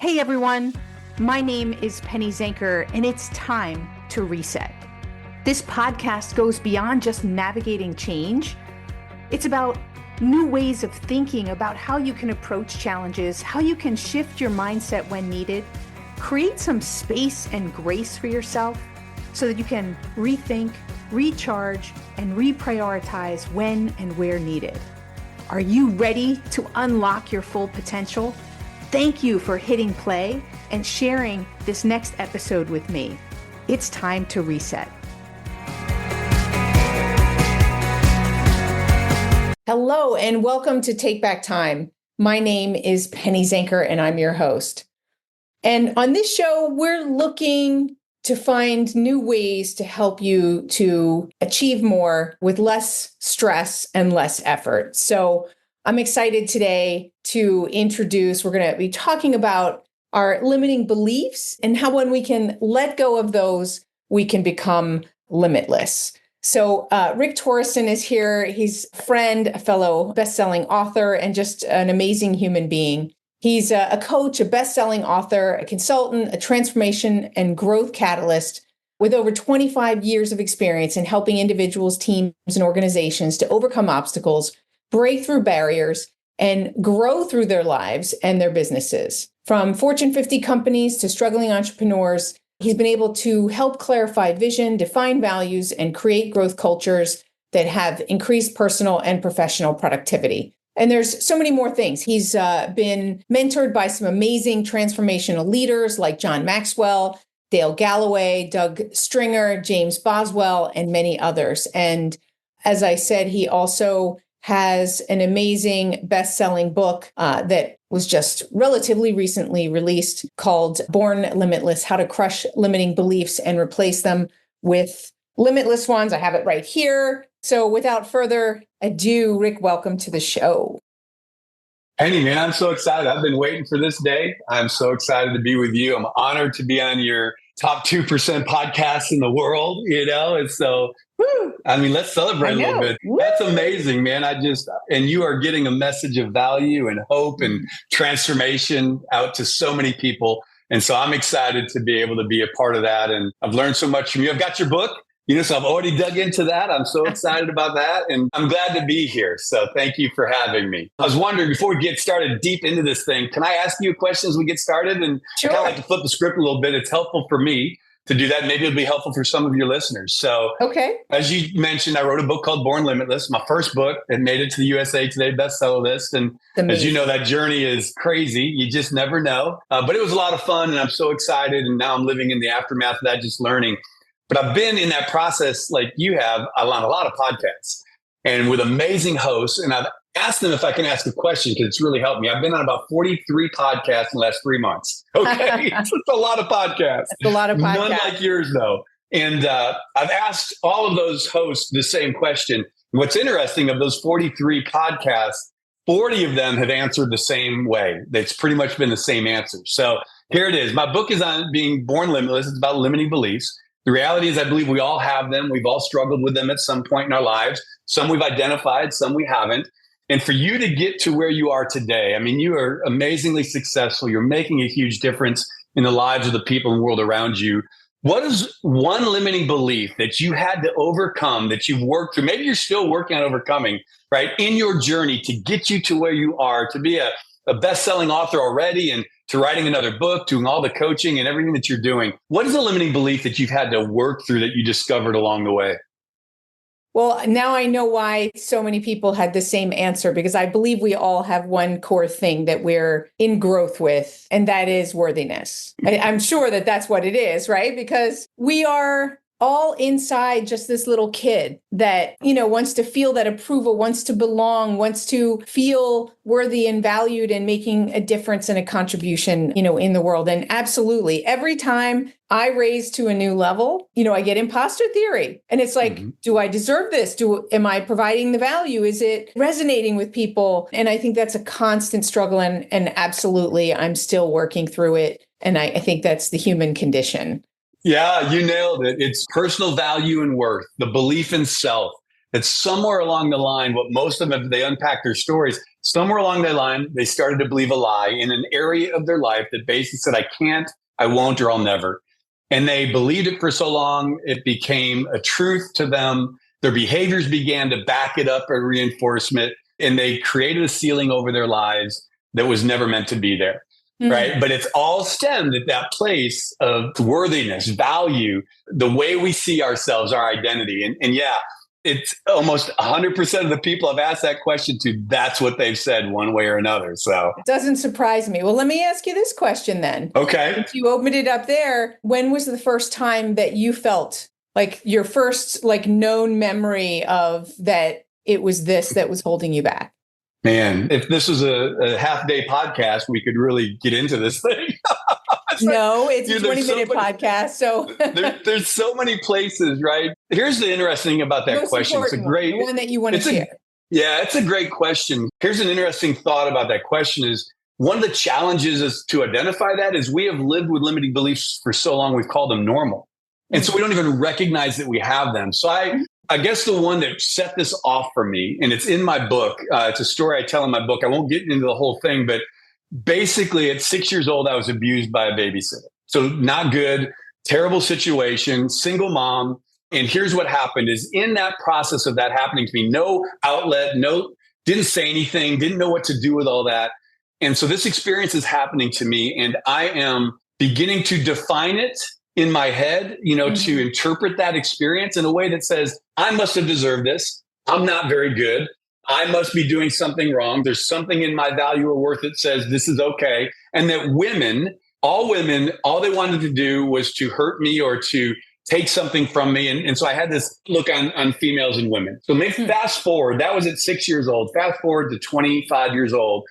Hey everyone, my name is Penny Zanker, and it's time to reset. This podcast goes beyond just navigating change. It's about new ways of thinking about how you can approach challenges, how you can shift your mindset when needed, create some space and grace for yourself so that you can rethink, recharge, and reprioritize when and where needed. Are you ready to unlock your full potential? Thank you for hitting play and sharing this next episode with me. It's time to reset. Hello, and welcome to Take Back Time. My name is Penny Zanker, and I'm your host. And on this show, we're looking to find new ways to help you to achieve more with less stress and less effort. So I'm excited today to introduce, we're going to be talking about our limiting beliefs and how when we can let go of those, we can become limitless. So Rick Torrison is here. He's a friend, a fellow best-selling author, and just an amazing human being. He's a coach, a best-selling author, a consultant, a transformation and growth catalyst with over 25 years of experience in helping individuals, teams, and organizations to overcome obstacles, break through barriers, and grow through their lives and their businesses. From Fortune 50 companies to struggling entrepreneurs, he's been able to help clarify vision, define values, and create growth cultures that have increased personal and professional productivity. And there's so many more things. He's been mentored by some amazing transformational leaders like John Maxwell, Dale Galloway, Doug Stringer, James Boswell, and many others. And as I said, he also has an amazing best-selling book that was just relatively recently released called Born Limitless: How to Crush Limiting Beliefs and Replace Them with Limitless Ones. I have it right here. So without further ado, Rick, welcome to the show. Penny, man, I'm so excited. I've been waiting for this day. I'm so excited to be with you. I'm honored to be on your top 2% podcast in the world, and so, let's celebrate a little bit. Woo. That's amazing, man. And you are getting a message of value and hope and transformation out to so many people. And so I'm excited to be able to be a part of that. And I've learned so much from you. I've got your book. So I've already dug into that. I'm so excited about that. And I'm glad to be here. So thank you for having me. I was wondering, before we get started deep into this thing, can I ask you a question as we get started? And sure. I kind of like to flip the script a little bit. It's helpful for me to do that. Maybe it'll be helpful for some of your listeners. So okay. As you mentioned, I wrote a book called Born Limitless, my first book that made it to the USA Today bestseller list. And as you know, that journey is crazy. You just never know. But it was a lot of fun, and I'm so excited. And now I'm living in the aftermath of that, just learning. But I've been in that process like you have on a lot of podcasts and with amazing hosts. And I've asked them if I can ask a question because it's really helped me. I've been on about 43 podcasts in the last 3 months. Okay. It's a lot of podcasts. It's a lot of podcasts. None like yours, though. And I've asked all of those hosts the same question. What's interesting, of those 43 podcasts, 40 of them have answered the same way. It's pretty much been the same answer. So here it is. My book is on being born limitless. It's about limiting beliefs. The reality is I believe we all have them. We've all struggled with them at some point in our lives. Some we've identified, some we haven't. And for you to get to where you are today, you are amazingly successful. You're making a huge difference in the lives of the people in the world around you. What is one limiting belief that you had to overcome, that you've worked through? Maybe you're still working on overcoming, right, in your journey to get you to where you are, to be a best-selling author already and to writing another book, doing all the coaching and everything that you're doing. What is a limiting belief that you've had to work through that you discovered along the way? Well, now I know why so many people had the same answer, because I believe we all have one core thing that we're in growth with, and that is worthiness. I'm sure that that's what it is, right? Because we are all inside just this little kid that, wants to feel that approval, wants to belong, wants to feel worthy and valued and making a difference and a contribution, in the world. And absolutely, every time I raise to a new level, I get imposter theory. And it's like, do I deserve this? Am I providing the value? Is it resonating with people? And I think that's a constant struggle. And absolutely, I'm still working through it. And I think that's the human condition. Yeah, you nailed it. It's personal value and worth, the belief in self. It's somewhere along the line, what most of them, they unpack their stories, somewhere along that line, they started to believe a lie in an area of their life that basically said, I can't, I won't, or I'll never. And they believed it for so long, it became a truth to them. Their behaviors began to back it up or reinforcement, and they created a ceiling over their lives that was never meant to be there. Right. But it's all stemmed at that place of worthiness, value, the way we see ourselves, our identity. And yeah, it's almost 100% of the people I've asked that question to, that's what they've said one way or another. So it doesn't surprise me. Well, let me ask you this question then. Okay. If you opened it up there, when was the first time that you felt like your first like known memory of that it was this that was holding you back? Man, if this was a half-day podcast, we could really get into this thing. No, it's a 20-minute podcast. So there's so many places, right? Here's the interesting thing about that question. It's a great one that you want to share. Yeah, it's a great question. Here's an interesting thought about that question is one of the challenges is to identify that is we have lived with limiting beliefs for so long, we've called them normal. And so we don't even recognize that we have them. So I guess the one that set this off for me, and it's in my book, it's a story I tell in my book. I won't get into the whole thing, but basically at 6 years old, I was abused by a babysitter. So not good, terrible situation, single mom. And here's what happened is in that process of that happening to me, no outlet, didn't say anything, didn't know what to do with all that. And so this experience is happening to me and I am beginning to define it in my head, to interpret that experience in a way that says, I must have deserved this. I'm not very good. I must be doing something wrong. There's something in my value or worth that says this is okay. And that all women, all they wanted to do was to hurt me or to take something from me. And so I had this look on females and women. So maybe fast forward, that was at 6 years old. Fast forward to 25 years old.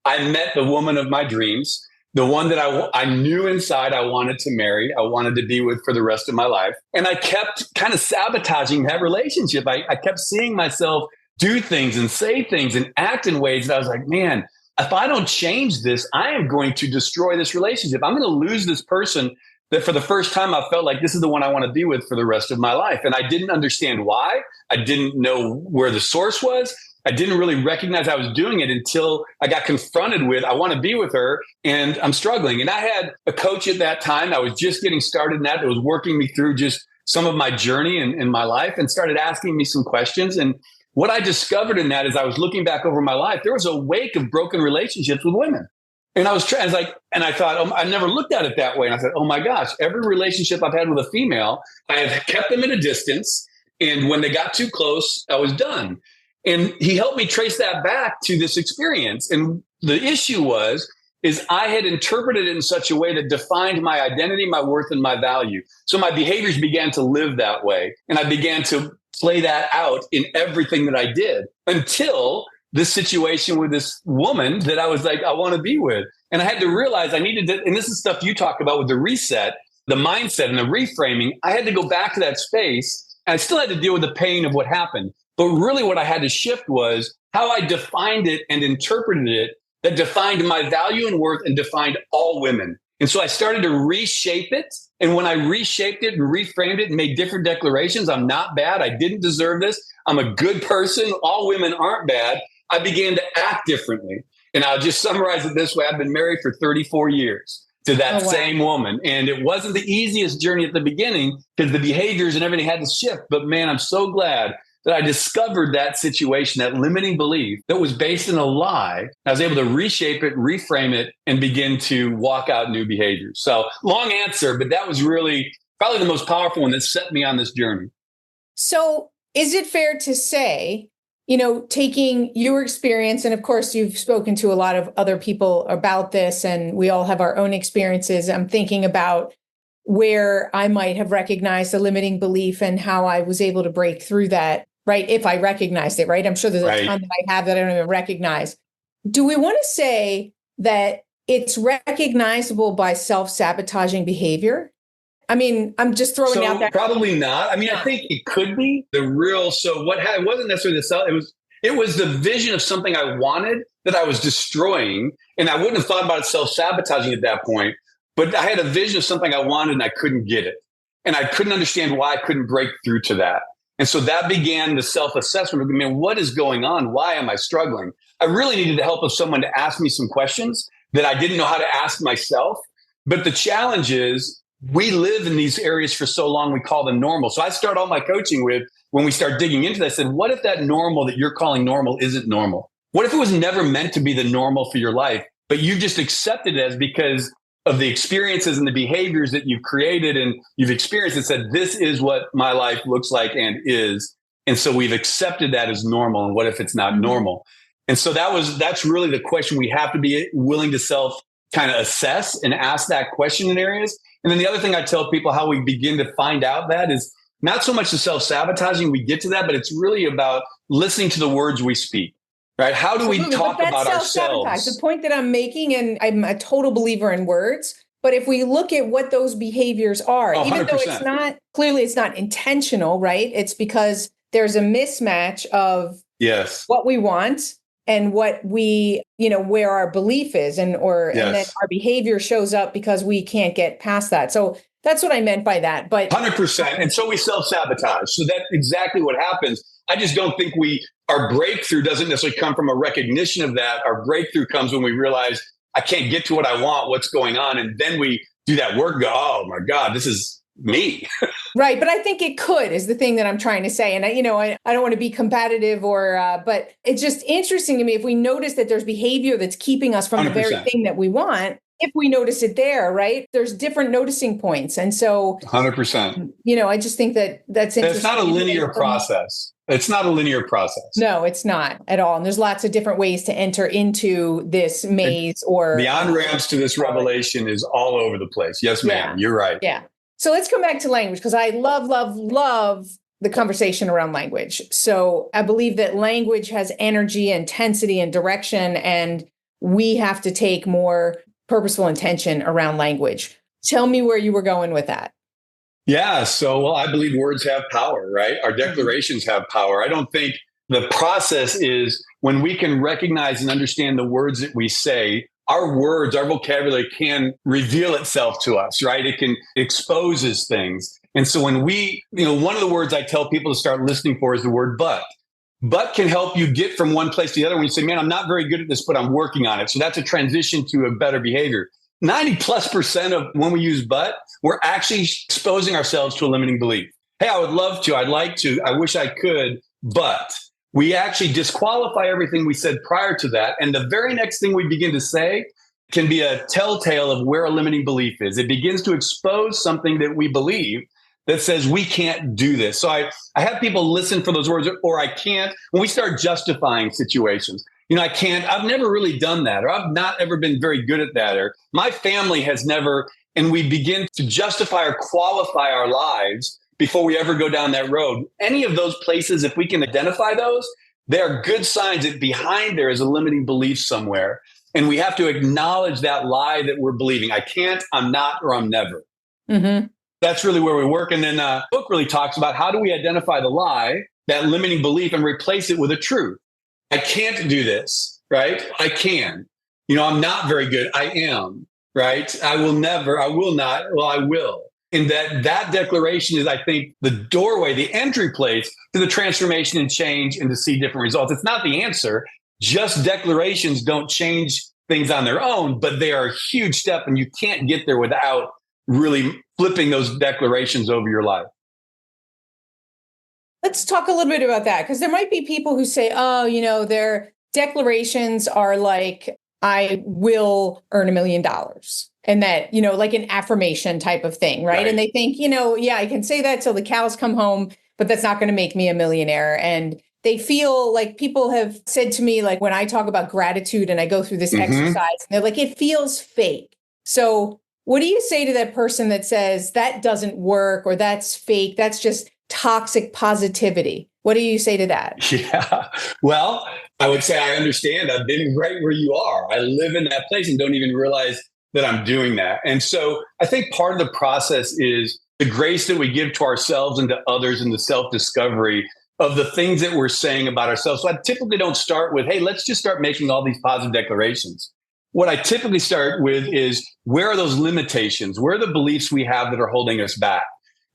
I met the woman of my dreams. The one that I knew inside I wanted to marry, I wanted to be with for the rest of my life. And I kept kind of sabotaging that relationship. I kept seeing myself do things and say things and act in ways that I was like, man, if I don't change this, I am going to destroy this relationship. I'm going to lose this person that for the first time I felt like this is the one I want to be with for the rest of my life. And I didn't understand why. I didn't know where the source was. I didn't really recognize I was doing it until I got confronted with, I want to be with her and I'm struggling. And I had a coach at that time. I was just getting started in that was working me through just some of my journey in my life and started asking me some questions. And what I discovered in that is I was looking back over my life, there was a wake of broken relationships with women. And I thought, oh, I never looked at it that way. And I said, oh my gosh, every relationship I've had with a female, I have kept them at a distance. And when they got too close, I was done. And he helped me trace that back to this experience. And the issue is I had interpreted it in such a way that defined my identity, my worth, and my value. So my behaviors began to live that way. And I began to play that out in everything that I did until this situation with this woman that I was like, I want to be with. And I had to realize I needed to, and this is stuff you talk about with the reset, the mindset and the reframing. I had to go back to that space. And I still had to deal with the pain of what happened. But really what I had to shift was how I defined it and interpreted it that defined my value and worth and defined all women. And so I started to reshape it. And when I reshaped it and reframed it and made different declarations, I'm not bad. I didn't deserve this. I'm a good person. All women aren't bad. I began to act differently. And I'll just summarize it this way. I've been married for 34 years to that same woman. And it wasn't the easiest journey at the beginning because the behaviors and everything had to shift. But man, I'm so glad that I discovered that situation, that limiting belief that was based in a lie. I was able to reshape it, reframe it, and begin to walk out new behaviors. So long answer, but that was really probably the most powerful one that set me on this journey. So is it fair to say, taking your experience, and of course, you've spoken to a lot of other people about this, and we all have our own experiences. I'm thinking about where I might have recognized a limiting belief and how I was able to break through that. Right. If I recognized it, right. I'm sure there's a ton that I have that I don't even recognize. Do we want to say that it's recognizable by self-sabotaging behavior? I mean, I'm just throwing out that. Probably not. I mean, I think it could be it wasn't necessarily it was the vision of something I wanted that I was destroying. And I wouldn't have thought about it self-sabotaging at that point, but I had a vision of something I wanted and I couldn't get it. And I couldn't understand why I couldn't break through to that. And so that began the self-assessment of, man, what is going on? Why am I struggling? I really needed the help of someone to ask me some questions that I didn't know how to ask myself. But the challenge is we live in these areas for so long, we call them normal. So I start all my coaching with, when we start digging into that, I said, what if that normal that you're calling normal isn't normal? What if it was never meant to be the normal for your life, but you just accepted it as because of the experiences and the behaviors that you've created and you've experienced and said, this is what my life looks like and is. And so we've accepted that as normal. And what if it's not normal? And so that's really the question. We have to be willing to self kind of assess and ask that question in areas. And then the other thing I tell people how we begin to find out that is not so much the self-sabotaging, we get to that, but it's really about listening to the words we speak. Right? How do we talk about ourselves? The point that I'm making, and I'm a total believer in words, but if we look at what those behaviors are, even though it's not intentional, right? It's because there's a mismatch of what we want and what we, where our belief is and then our behavior shows up because we can't get past that. So that's what I meant by that. But 100%. And so we self-sabotage. So that's exactly what happens. I just don't think our breakthrough doesn't necessarily come from a recognition of that. Our breakthrough comes when we realize I can't get to what I want, what's going on. And then we do that work, go, oh my God, this is me. Right. But I think it could is the thing that I'm trying to say. And I don't want to be combative but it's just interesting to me if we notice that there's behavior that's keeping us from 100%. The very thing that we want. If we notice it there, right? There's different noticing points. And so 100%. I just think that's interesting. It's not a linear process. It's not a linear process. No, it's not at all. And there's lots of different ways to enter into this maze or the on-ramps to this revelation is all over the place. Yes, ma'am. You're right. Yeah. So let's come back to language because I love, love, love the conversation around language. So I believe that language has energy, intensity, and direction, and we have to take more purposeful intention around language. Tell me where you were going with that. Yeah. So, I believe words have power, right? Our declarations have power. I don't think the process is when we can recognize and understand the words that we say, our words, our vocabulary can reveal itself to us, right? It exposes things. And so when one of the words I tell people to start listening for is the word but. But can help you get from one place to the other when you say, man, I'm not very good at this, but I'm working on it. So that's a transition to a better behavior. 90+% of when we use but, we're actually exposing ourselves to a limiting belief. Hey, I would love to, I'd like to, I wish I could, but we actually disqualify everything we said prior to that. And the very next thing we begin to say can be a telltale of where a limiting belief is. It begins to expose something that we believe that says we can't do this. So I have people listen for those words, or I can't, when we start justifying situations. I can't, I've never really done that, or I've not ever been very good at that, or my family has never, and we begin to justify or qualify our lives before we ever go down that road. Any of those places, if we can identify those, they are good signs that behind there is a limiting belief somewhere. And we have to acknowledge that lie that we're believing. I can't, I'm not, or I'm never. Mm-hmm. That's really where we work. And then the book really talks about how do we identify the lie, that limiting belief, and replace it with a truth. I can't do this, right? I can. I'm not very good. I am, right? I will never, I will not, well, I will. And that declaration is, I think, the doorway, the entry place to the transformation and change and to see different results. It's not the answer. Just declarations don't change things on their own, but they are a huge step, and you can't get there without really flipping those declarations over your life. Let's talk a little bit about that, because there might be people who say, their declarations are like, I will earn $1 million. And that, like an affirmation type of thing, right? And they think, I can say that till the cows come home, but that's not going to make me a millionaire. And they feel like people have said to me, like when I talk about gratitude and I go through this exercise, and they're like, it feels fake. So what do you say to that person that says that doesn't work, or that's fake? That's just toxic positivity. What do you say to that? Yeah. Well, I would say I understand. I've been right where you are. I live in that place and don't even realize that I'm doing that. And so I think part of the process is the grace that we give to ourselves and to others, and the self-discovery of the things that we're saying about ourselves. So I typically don't start with, hey, let's just start making all these positive declarations. What I typically start with is, where are those limitations? Where are the beliefs we have that are holding us back?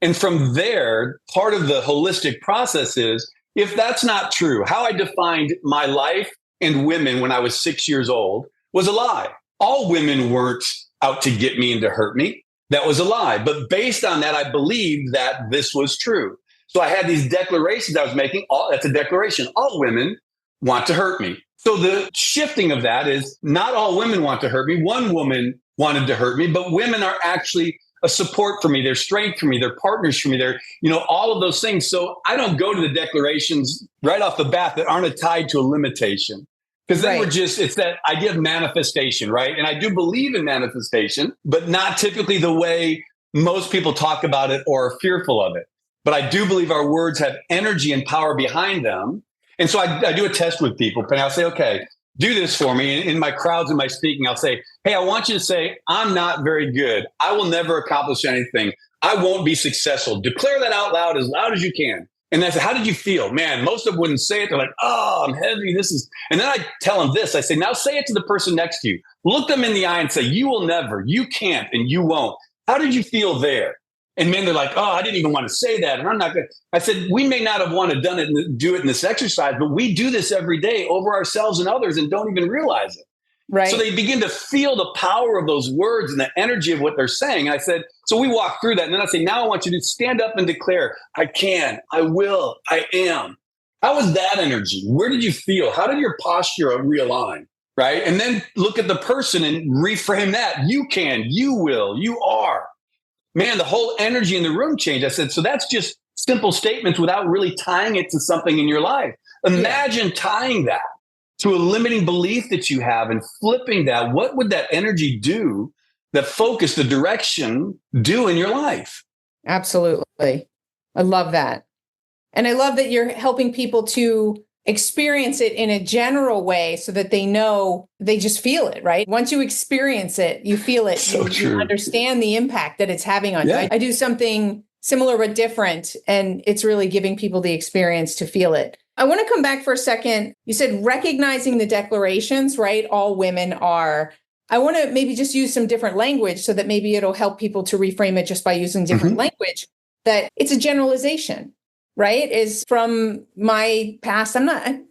And from there, part of the holistic process is if that's not true, how I defined my life and women when I was 6 years old was a lie. All women weren't out to get me and to hurt me. That was a lie. But based on that, I believed that this was true. So I had these declarations I was making. That's a declaration. All women want to hurt me. So the shifting of that is not all women want to hurt me. One woman wanted to hurt me, but women are actually a support for me. They're strength for me. They're partners for me. They're, all of those things. So I don't go to the declarations right off the bat that aren't tied to a limitation. Because then it's that idea of manifestation, right? And I do believe in manifestation, but not typically the way most people talk about it or are fearful of it. But I do believe our words have energy and power behind them. And so I do a test with people, and I'll say, okay, do this for me. In my crowds and my speaking, I'll say, hey, I want you to say, I'm not very good. I will never accomplish anything. I won't be successful. Declare that out loud as you can. And I say, how did you feel? Man, most of them wouldn't say it. They're like, oh, I'm heavy. And then I tell them this. I say, now say it to the person next to you. Look them in the eye and say, you will never, you can't, and you won't. How did you feel there? And then they're like, oh, I didn't even want to say that. And I'm not going to. I said, we may not have wanted to do it in this exercise, but we do this every day over ourselves and others and don't even realize it. Right. So they begin to feel the power of those words and the energy of what they're saying. And I said, so we walk through that. And then I say, now I want you to stand up and declare, I can, I will, I am. How was that energy? Where did you feel? How did your posture realign? Right. And then look at the person and reframe that. You can, you will, you are. Man, the whole energy in the room changed. I said, so that's just simple statements without really tying it to something in your life. Imagine tying that to a limiting belief that you have and flipping that. What would that energy do, that focus, the direction do in your life? Absolutely. I love that. And I love that you're helping people to experience it in a general way so that they know, they just feel it, right? Once you experience it, you feel it, you understand the impact that it's having on you. I do something similar but different, and it's really giving people the experience to feel it. I want to come back for a second. You said recognizing the declarations, right? All women are. I want to maybe just use some different language so that maybe it'll help people to reframe it just by using different language, that it's a generalization. Right? Is from my past.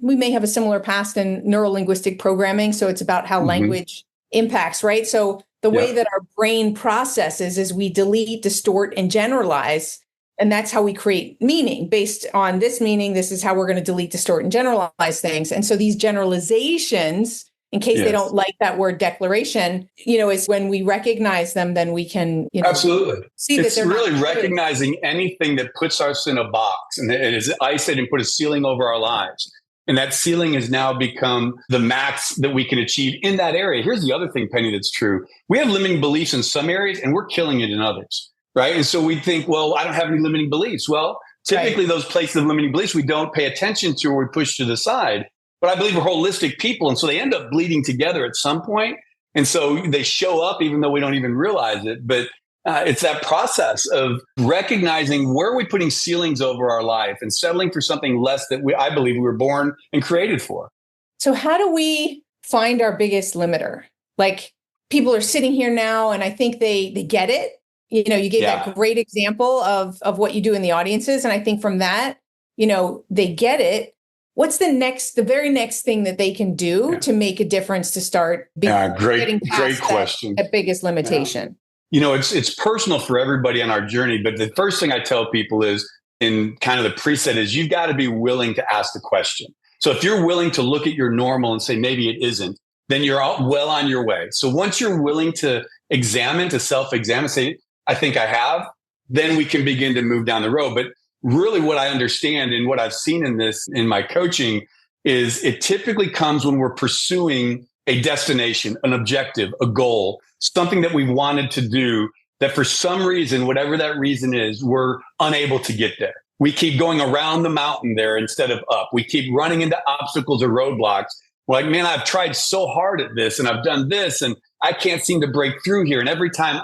We may have a similar past in neurolinguistic programming. So it's about how language impacts, right? So the way that our brain processes is we delete, distort, and generalize. And that's how we create meaning. Based on this meaning, this is how we're going to delete, distort, and generalize things. And so these generalizations, in case they don't like that word declaration, is when we recognize them, then we can, absolutely see it's that they're really not recognizing anything that puts us in a box and it is isolated and put a ceiling over our lives. And that ceiling has now become the max that we can achieve in that area. Here's the other thing, Penny, that's true. We have limiting beliefs in some areas and we're killing it in others, right? And so we think, well, I don't have any limiting beliefs. Well, typically those places of limiting beliefs we don't pay attention to or we push to the side. But I believe we're holistic people. And so they end up bleeding together at some point. And so they show up even though we don't even realize it. But it's that process of recognizing where are we putting ceilings over our life and settling for something less that I believe we were born and created for. So how do we find our biggest limiter? Like people are sitting here now and I think they get it. You gave that great example of what you do in the audiences. And I think from that, they get it. What's the very next thing that they can do to make a difference to start getting past great question. That biggest limitation? It's personal for everybody on our journey. But the first thing I tell people is, in kind of the preset, is you've got to be willing to ask the question. So if you're willing to look at your normal and say, maybe it isn't, then you're well on your way. So once you're willing to self-examine, say, I think I have, then we can begin to move down the road. But really what I understand and what I've seen in my coaching is it typically comes when we're pursuing a destination, an objective, a goal, something that we've wanted to do that for some reason, whatever that reason is, we're unable to get there. We keep going around the mountain there instead of up. We keep running into obstacles or roadblocks. We're like, man, I've tried so hard at this and I've done this and I can't seem to break through here. And every time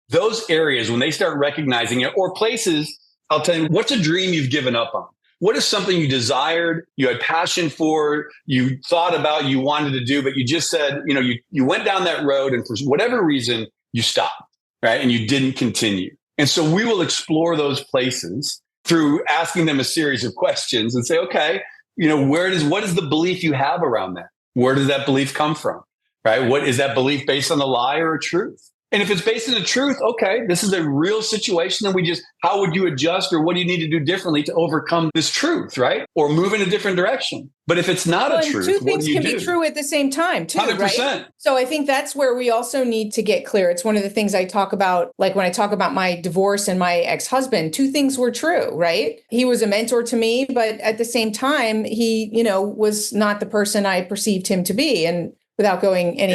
those areas, when they start recognizing it, or places, I'll tell you, what's a dream you've given up on? What is something you desired, you had passion for, you thought about, you wanted to do, but you just said, you went down that road and for whatever reason, you stopped, right? And you didn't continue. And so we will explore those places through asking them a series of questions and say, okay, what is the belief you have around that? Where does that belief come from? Right? What is that belief based on a lie or a truth? And if it's based on the truth, okay, this is a real situation. Then how would you adjust, or what do you need to do differently to overcome this truth, right? Or move in a different direction. But if it's not a truth, two what things do you can do? be true at the same time too, 100%. right? So I think that's where we also need to get clear. It's one of the things I talk about, like when I talk about my divorce and my ex-husband, two things were true, right? He was a mentor to me, but at the same time, he, was not the person I perceived him to be. And without going in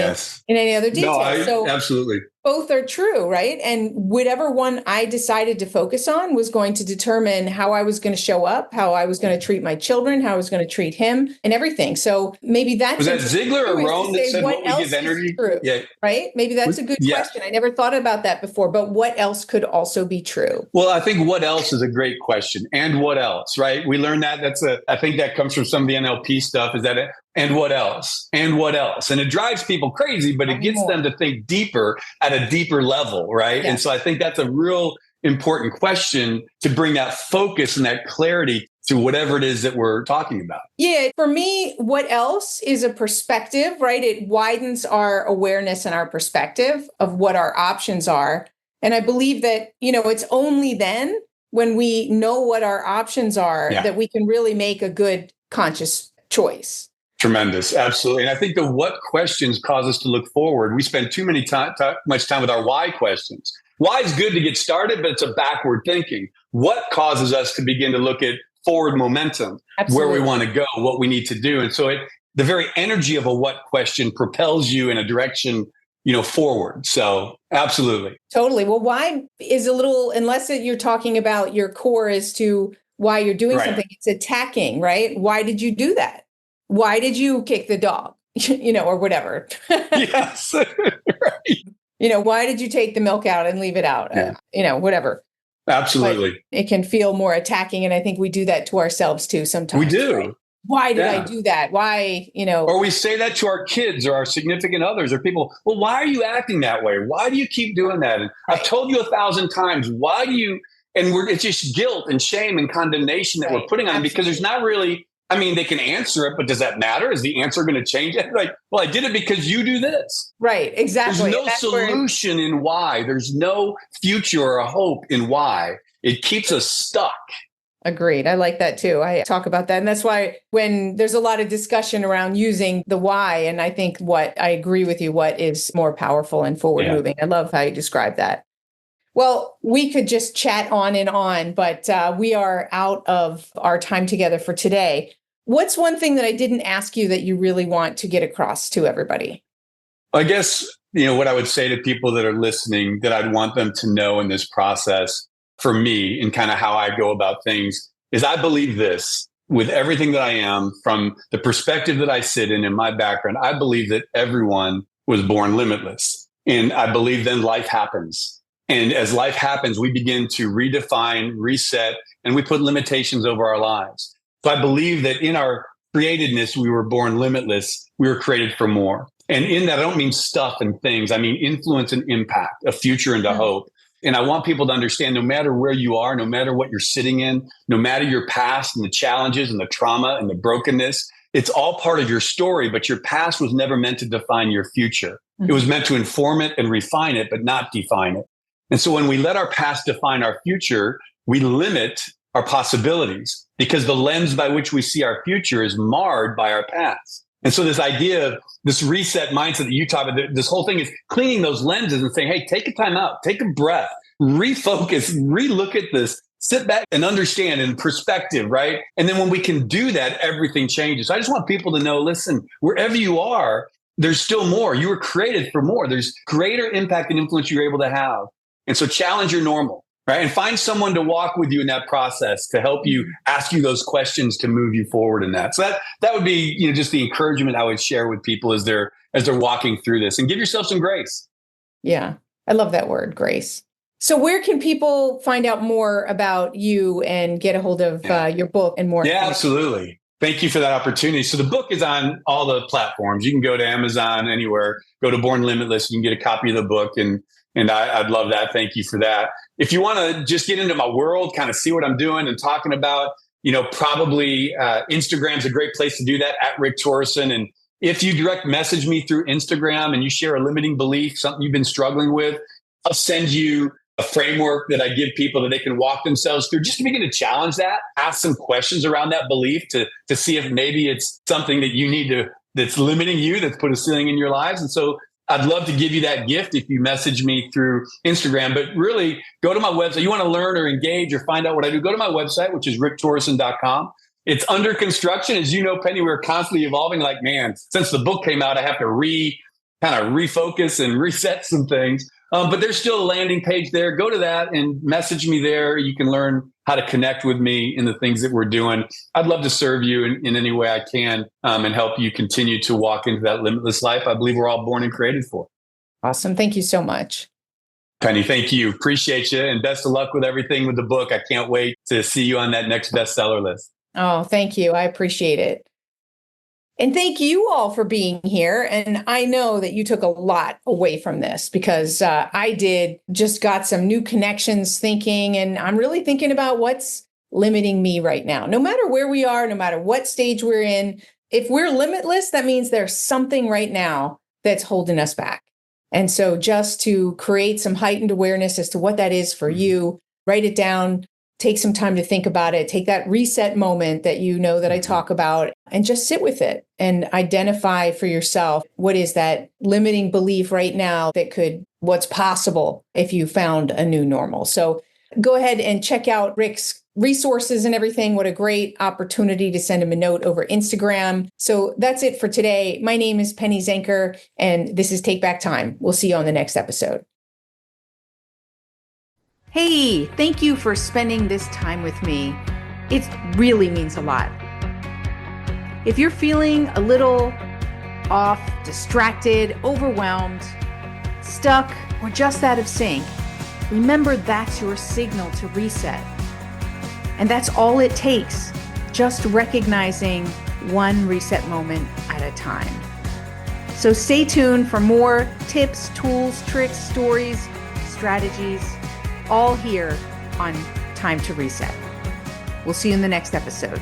any other details. No, absolutely. Both are true, right? And whatever one I decided to focus on was going to determine how I was going to show up, how I was going to treat my children, how I was going to treat him, and everything. So maybe that's was that Ziegler or Rohn that said what we give energy? True, yeah, right. Maybe that's a good question. I never thought about that before. But what else could also be true? Well, I think what else is a great question. And what else, right? We learned that. I think that comes from some of the NLP stuff. Is that it? And what else? And what else? And it drives people crazy, but it gets them to think deeper at a deeper level, right? Yes. And so I think that's a real important question to bring that focus and that clarity to whatever it is that we're talking about. Yeah, for me, what else is a perspective, right? It widens our awareness and our perspective of what our options are. And I believe that, it's only then when we know what our options are that we can really make a good conscious choice. Tremendous. Absolutely. And I think the what questions cause us to look forward. We spend too much time with our why questions. Why is good to get started, but it's a backward thinking. What causes us to begin to look at forward momentum, where we want to go, what we need to do. And so the very energy of a what question propels you in a direction, forward. So absolutely. Totally. Well, why is a little, unless you're talking about your core as to why you're doing something, it's attacking, right? Why did you do that? Why did you kick the dog, or whatever? Yes. Right. Why did you take the milk out and leave it out? Whatever. Absolutely. But it can feel more attacking. And I think we do that to ourselves too sometimes. We do. Right? Why did I do that? Why, Or we say that to our kids or our significant others or people. Well, why are you acting that way? Why do you keep doing that? And I've told you 1,000 times, why do you, it's just guilt and shame and condemnation that we're putting on them because there's not really, they can answer it, but does that matter? Is the answer going to change it? Like, well, I did it because you do this. Right, exactly. There's no solution in why. There's no future or a hope in why. It keeps us stuck. Agreed. I like that too. I talk about that. And that's why when there's a lot of discussion around using the why, and I think I agree with you, what is more powerful and forward moving. I love how you describe that. Well, we could just chat on and on, but we are out of our time together for today. What's one thing that I didn't ask you that you really want to get across to everybody? I guess, what I would say to people that are listening that I'd want them to know in this process for me and kind of how I go about things is I believe this with everything that I am from the perspective that I sit in my background. I believe that everyone was born limitless. And I believe then life happens. And as life happens, we begin to redefine, reset, and we put limitations over our lives. So I believe that in our createdness, we were born limitless. We were created for more. And in that, I don't mean stuff and things. I mean influence and impact, a future and a hope. And I want people to understand no matter where you are, no matter what you're sitting in, no matter your past and the challenges and the trauma and the brokenness, it's all part of your story, but your past was never meant to define your future. It was meant to inform it and refine it, but not define it. And so when we let our past define our future, we limit our possibilities because the lens by which we see our future is marred by our past. And so this idea of this reset mindset that you talk about, this whole thing is cleaning those lenses and saying, hey, take a time out, take a breath, refocus, relook at this, sit back and understand in perspective, right? And then when we can do that, everything changes. So I just want people to know, listen, wherever you are, there's still more. You were created for more. There's greater impact and influence you're able to have. And so challenge your normal, right? And find someone to walk with you in that process to help you ask you those questions to move you forward in that. So that would be, just the encouragement I would share with people as they're walking through this, and give yourself some grace. Yeah. I love that word, grace. So where can people find out more about you and get a hold of your book and more? Yeah, absolutely. Thank you for that opportunity. So the book is on all the platforms. You can go to Amazon, anywhere, go to Born Limitless. You can get a copy of the book. And And I'd love that. Thank you for that. If you want to just get into my world, kind of see what I'm doing and talking about, probably Instagram's a great place to do that, at Rick Torrison. And if you direct message me through Instagram and you share a limiting belief, something you've been struggling with, I'll send you a framework that I give people that they can walk themselves through, just to begin to challenge that, ask some questions around that belief to see if maybe it's something that you need to, that's limiting you, that's put a ceiling in your lives. And so I'd love to give you that gift if you message me through Instagram. But really, go to my website. You want to learn or engage or find out what I do, go to my website, which is ricktorrison.com. It's under construction. As you know, Penny, we're constantly evolving. Like, man, since the book came out, I have to refocus and reset some things. But there's still a landing page there. Go to that and message me there. You can learn how to connect with me in the things that we're doing. I'd love to serve you in any way I can, and help you continue to walk into that limitless life I believe we're all born and created for. Awesome. Thank you so much. Penny, thank you. Appreciate you. And best of luck with everything with the book. I can't wait to see you on that next bestseller list. Oh, thank you. I appreciate it. And thank you all for being here. And I know that you took a lot away from this, because I just got some new connections thinking, and I'm really thinking about what's limiting me right now. No matter where we are, no matter what stage we're in, if we're limitless, that means there's something right now that's holding us back. And so just to create some heightened awareness as to what that is for you, write it down. Take some time to think about it. Take that reset moment that that I talk about, and just sit with it and identify for yourself what is that limiting belief right now what's possible if you found a new normal. So go ahead and check out Rick's resources and everything. What a great opportunity to send him a note over Instagram. So that's it for today. My name is Penny Zenker, and this is Take Back Time. We'll see you on the next episode. Hey, thank you for spending this time with me. It really means a lot. If you're feeling a little off, distracted, overwhelmed, stuck, or just out of sync, remember that's your signal to reset. And that's all it takes, just recognizing one reset moment at a time. So stay tuned for more tips, tools, tricks, stories, strategies, all here on Time to Reset. We'll see you in the next episode.